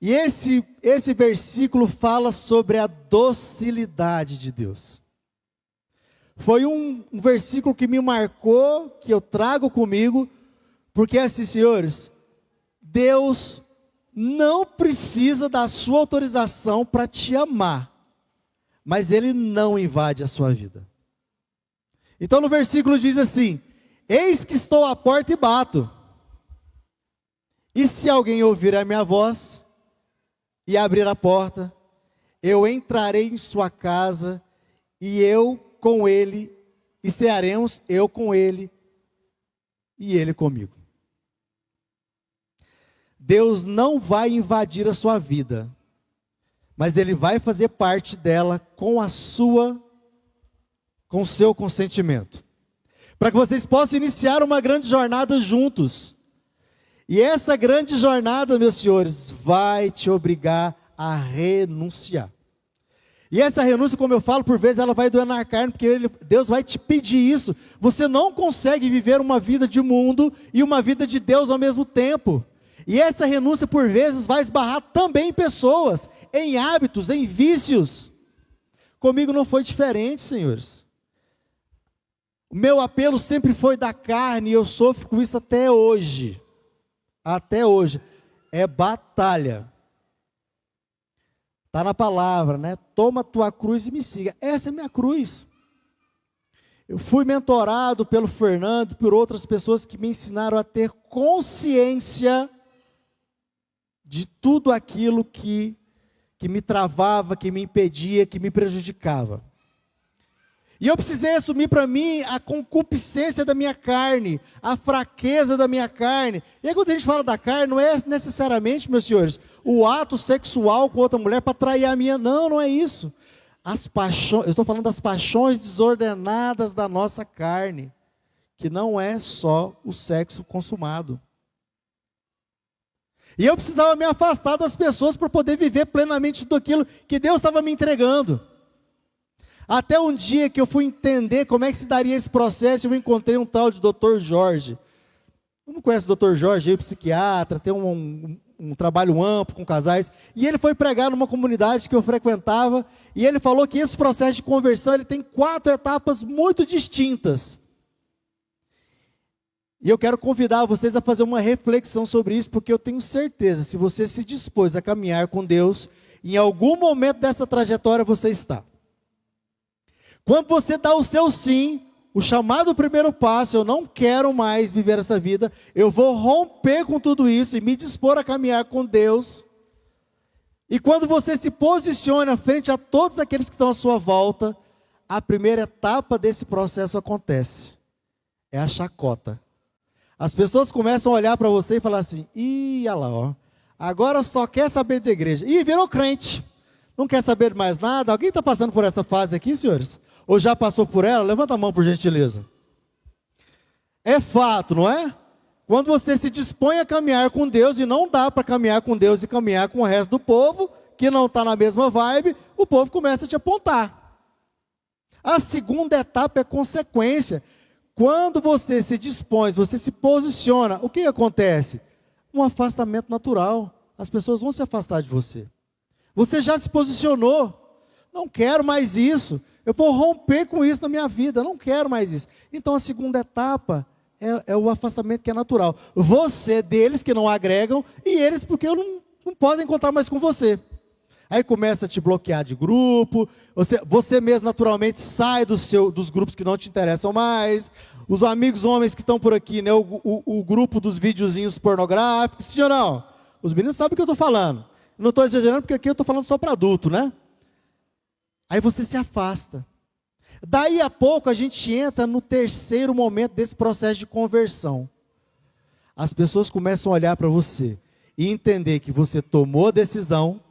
E esse versículo fala sobre a docilidade de Deus. Foi um versículo que me marcou, que eu trago comigo, porque assim, senhores, Deus não precisa da sua autorização para te amar, mas Ele não invade a sua vida. Então no versículo diz assim: eis que estou à porta e bato, e se alguém ouvir a minha voz e abrir a porta, eu entrarei em sua casa, e eu com ele, e cearemos, eu com ele, e ele comigo. Deus não vai invadir a sua vida, mas Ele vai fazer parte dela com o seu consentimento. Para que vocês possam iniciar uma grande jornada juntos. E essa grande jornada, meus senhores, vai te obrigar a renunciar. E essa renúncia, como eu falo, por vezes ela vai doer na carne, porque Deus vai te pedir isso. Você não consegue viver uma vida de mundo e uma vida de Deus ao mesmo tempo. E essa renúncia, por vezes, vai esbarrar também em pessoas, em hábitos, em vícios. Comigo não foi diferente, senhores. O meu apelo sempre foi da carne, e eu sofro com isso até hoje. Até hoje. É batalha. Está na palavra, né? Toma tua cruz e me siga. Essa é a minha cruz. Eu fui mentorado pelo Fernando, por outras pessoas que me ensinaram a ter consciência de tudo aquilo que me travava, que me impedia, que me prejudicava. E eu precisei assumir para mim a concupiscência da minha carne, a fraqueza da minha carne. E aí quando a gente fala da carne, não é necessariamente, meus senhores, o ato sexual com outra mulher para trair a minha. Não, não é isso. As paixões, eu estou falando das paixões desordenadas da nossa carne, que não é só o sexo consumado. E eu precisava me afastar das pessoas para poder viver plenamente tudo aquilo que Deus estava me entregando. Até um dia que eu fui entender como é que se daria esse processo, eu encontrei um tal de Dr. Jorge. Não conhece o Dr. Jorge, psiquiatra, tem um trabalho amplo com casais. E ele foi pregar numa comunidade que eu frequentava, e ele falou que esse processo de conversão, ele tem 4 etapas muito distintas. E eu quero convidar vocês a fazer uma reflexão sobre isso, porque eu tenho certeza, se você se dispôs a caminhar com Deus, em algum momento dessa trajetória você está. Quando você dá o seu sim, o chamado primeiro passo, eu não quero mais viver essa vida, eu vou romper com tudo isso e me dispor a caminhar com Deus. E quando você se posiciona frente a todos aqueles que estão à sua volta, a primeira etapa desse processo acontece. É a chacota. As pessoas começam a olhar para você e falar assim: ih, olha lá, ó, agora só quer saber de igreja. Ih, virou crente. Não quer saber de mais nada. Alguém está passando por essa fase aqui, senhores? Ou já passou por ela? Levanta a mão, por gentileza. É fato, não é? Quando você se dispõe a caminhar com Deus, e não dá para caminhar com Deus e caminhar com o resto do povo, que não está na mesma vibe, o povo começa a te apontar. A segunda etapa é consequência. Quando você se dispõe, você se posiciona, o que acontece? Um afastamento natural. As pessoas vão se afastar de você. Você já se posicionou. Não quero mais isso. Eu vou romper com isso na minha vida. Eu não quero mais isso. Então a segunda etapa é o afastamento que é natural. Você deles que não agregam e eles porque não podem contar mais com você. Aí começa a te bloquear de grupo. Você mesmo naturalmente sai dos grupos que não te interessam mais. Os amigos homens que estão por aqui, né? O grupo dos videozinhos pornográficos. Sim ou não? Os meninos sabem o que eu estou falando. Não estou exagerando porque aqui eu estou falando só para adulto, né? Aí você se afasta. Daí a pouco a gente entra no terceiro momento desse processo de conversão. As pessoas começam a olhar para você e entender que você tomou a decisão,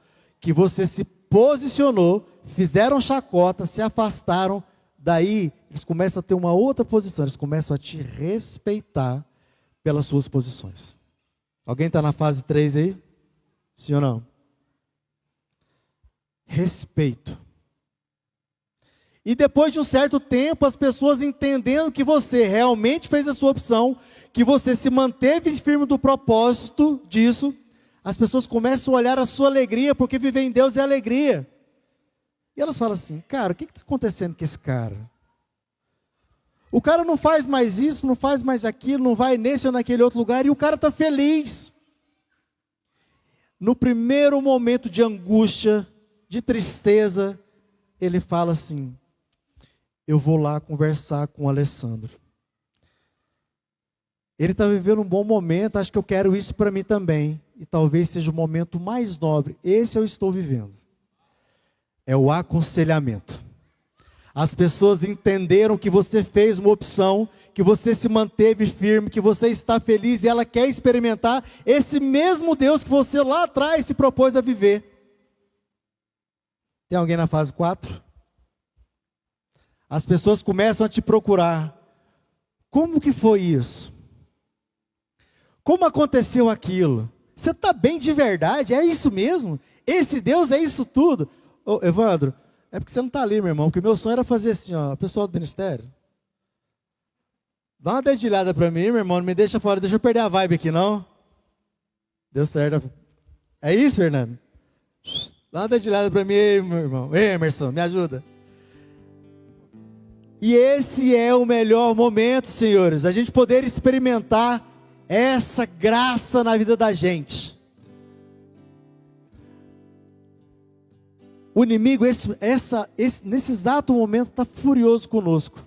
que você se posicionou, fizeram chacota, se afastaram. Daí eles começam a ter uma outra posição, eles começam a te respeitar pelas suas posições. Alguém está na fase 3 aí? Sim ou não? Respeito. E depois de um certo tempo, as pessoas entendendo que você realmente fez a sua opção, que você se manteve firme do propósito disso, as pessoas começam a olhar a sua alegria, porque viver em Deus é alegria. E elas falam assim, cara, o que está acontecendo com esse cara? O cara não faz mais isso, não faz mais aquilo, não vai nesse ou naquele outro lugar, e o cara está feliz. No primeiro momento de angústia, de tristeza, ele fala assim, eu vou lá conversar com o Alessandro. Ele está vivendo um bom momento, acho que eu quero isso para mim também. E talvez seja o momento mais nobre. Esse eu estou vivendo. É o aconselhamento. As pessoas entenderam que você fez uma opção, que você se manteve firme, que você está feliz e ela quer experimentar esse mesmo Deus que você lá atrás se propôs a viver. Tem alguém na fase 4? As pessoas começam a te procurar. Como que foi isso? Como aconteceu aquilo? Você está bem de verdade? É isso mesmo? Esse Deus é isso tudo? Ô, Evandro, é porque você não está ali, meu irmão, porque o meu sonho era fazer assim, ó, pessoal do ministério. Dá uma dedilhada para mim, meu irmão, não me deixa fora, deixa eu perder a vibe aqui, não. Deu certo. É isso, Fernando? Dá uma dedilhada para mim, meu irmão. Ei, Emerson, me ajuda. E esse é o melhor momento, senhores, a gente poder experimentar essa graça na vida da gente. O inimigo, nesse exato momento, está furioso conosco.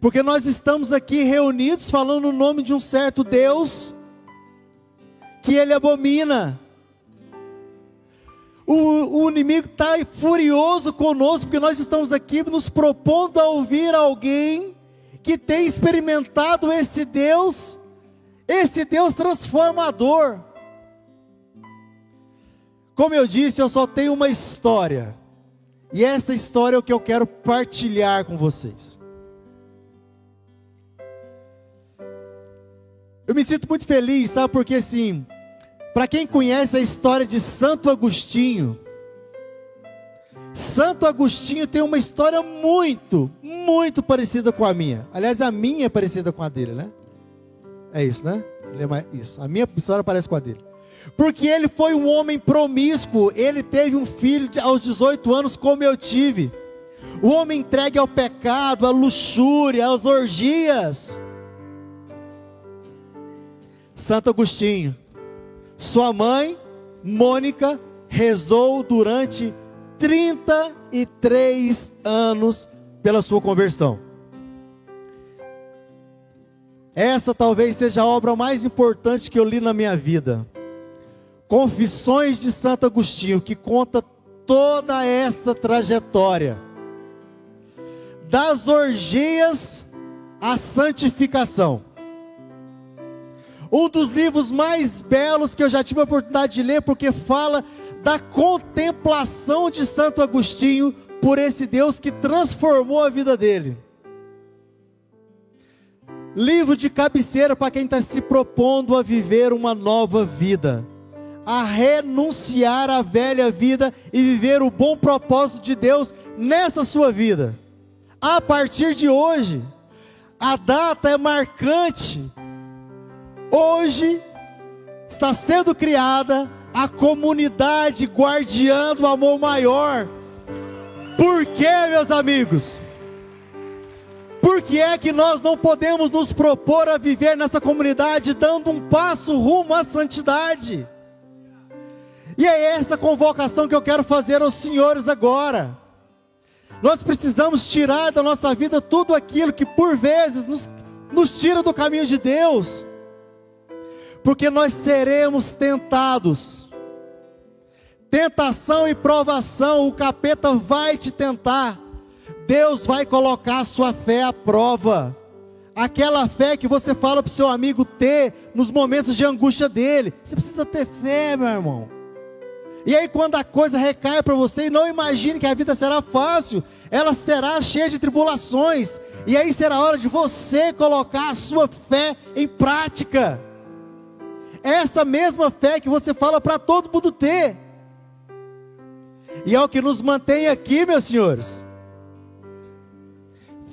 Porque nós estamos aqui reunidos falando o nome de um certo Deus, que ele abomina. O inimigo está furioso conosco, porque nós estamos aqui nos propondo a ouvir alguém que tem experimentado esse Deus transformador. Como eu disse, eu só tenho uma história, e essa história é o que eu quero partilhar com vocês. Eu me sinto muito feliz, sabe, porque assim, para quem conhece a história de Santo Agostinho, Santo Agostinho tem uma história muito, muito parecida com a minha. Aliás, a minha é parecida com a dele, né? É isso, né? Isso. A minha história parece com a dele. Porque ele foi um homem promíscuo. Ele teve um filho aos 18 anos, como eu tive. O homem entregue ao pecado, à luxúria, às orgias. Santo Agostinho. Sua mãe, Mônica, rezou durante 33 anos pela sua conversão. Essa talvez seja a obra mais importante que eu li na minha vida. Confissões de Santo Agostinho, que conta toda essa trajetória. Das orgias à santificação. Um dos livros mais belos que eu já tive a oportunidade de ler, porque fala da contemplação de Santo Agostinho por esse Deus que transformou a vida dele. Livro de cabeceira para quem está se propondo a viver uma nova vida, a renunciar à velha vida e viver o bom propósito de Deus nessa sua vida. A partir de hoje, a data é marcante. Hoje está sendo criada a comunidade guardiã do amor maior. Por quê, meus amigos? Por que é que nós não podemos nos propor a viver nessa comunidade dando um passo rumo à santidade? E é essa convocação que eu quero fazer aos senhores agora. Nós precisamos tirar da nossa vida tudo aquilo que por vezes nos tira do caminho de Deus. Porque nós seremos tentados. Tentação e provação, o capeta vai te tentar. Deus vai colocar a sua fé à prova. Aquela fé que você fala para o seu amigo ter nos momentos de angústia dele. Você precisa ter fé, meu irmão. E aí quando a coisa recai para você, não imagine que a vida será fácil. Ela será cheia de tribulações. E aí será hora de você colocar a sua fé em prática. Essa mesma fé que você fala para todo mundo ter. E é o que nos mantém aqui, meus senhores.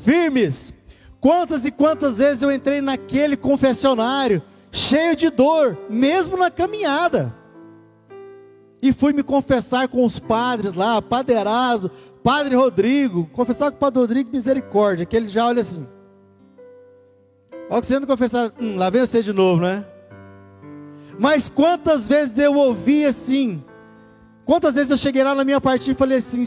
Firmes. Quantas e quantas vezes eu entrei naquele confessionário, cheio de dor, mesmo na caminhada. e fui me confessar com os padres lá, Padre Eraso, Padre Rodrigo, confessar com o Padre Rodrigo, misericórdia, que ele já olha assim. Olha que você tenta confessar, lá vem você de novo, né? Mas quantas vezes eu ouvi assim, quantas vezes eu cheguei lá na minha partida e falei assim,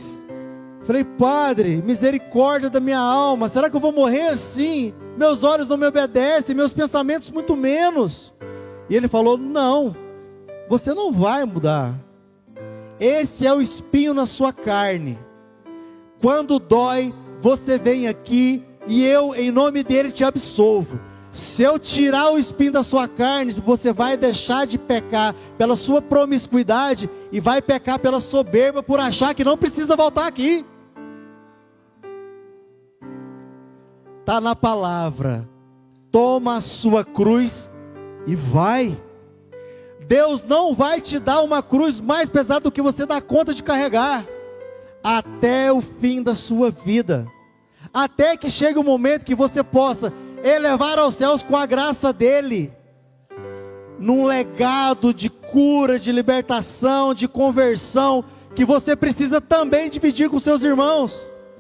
Padre, misericórdia da minha alma, será que eu vou morrer assim? Meus olhos não me obedecem, meus pensamentos muito menos. E ele falou, não, você não vai mudar. Esse é o espinho na sua carne. Quando dói, você vem aqui e eu, em nome dele, te absolvo. Se eu tirar o espinho da sua carne, você vai deixar de pecar pela sua promiscuidade e vai pecar pela soberba por achar que não precisa voltar aqui. Está na palavra. Toma a sua cruz e vai. Deus não vai te dar uma cruz mais pesada do que você dá conta de carregar, até o fim da sua vida, até que chegue o momento que você possa elevar aos céus com a graça dele, num legado de cura, de libertação, de conversão, que você precisa também dividir com seus irmãos.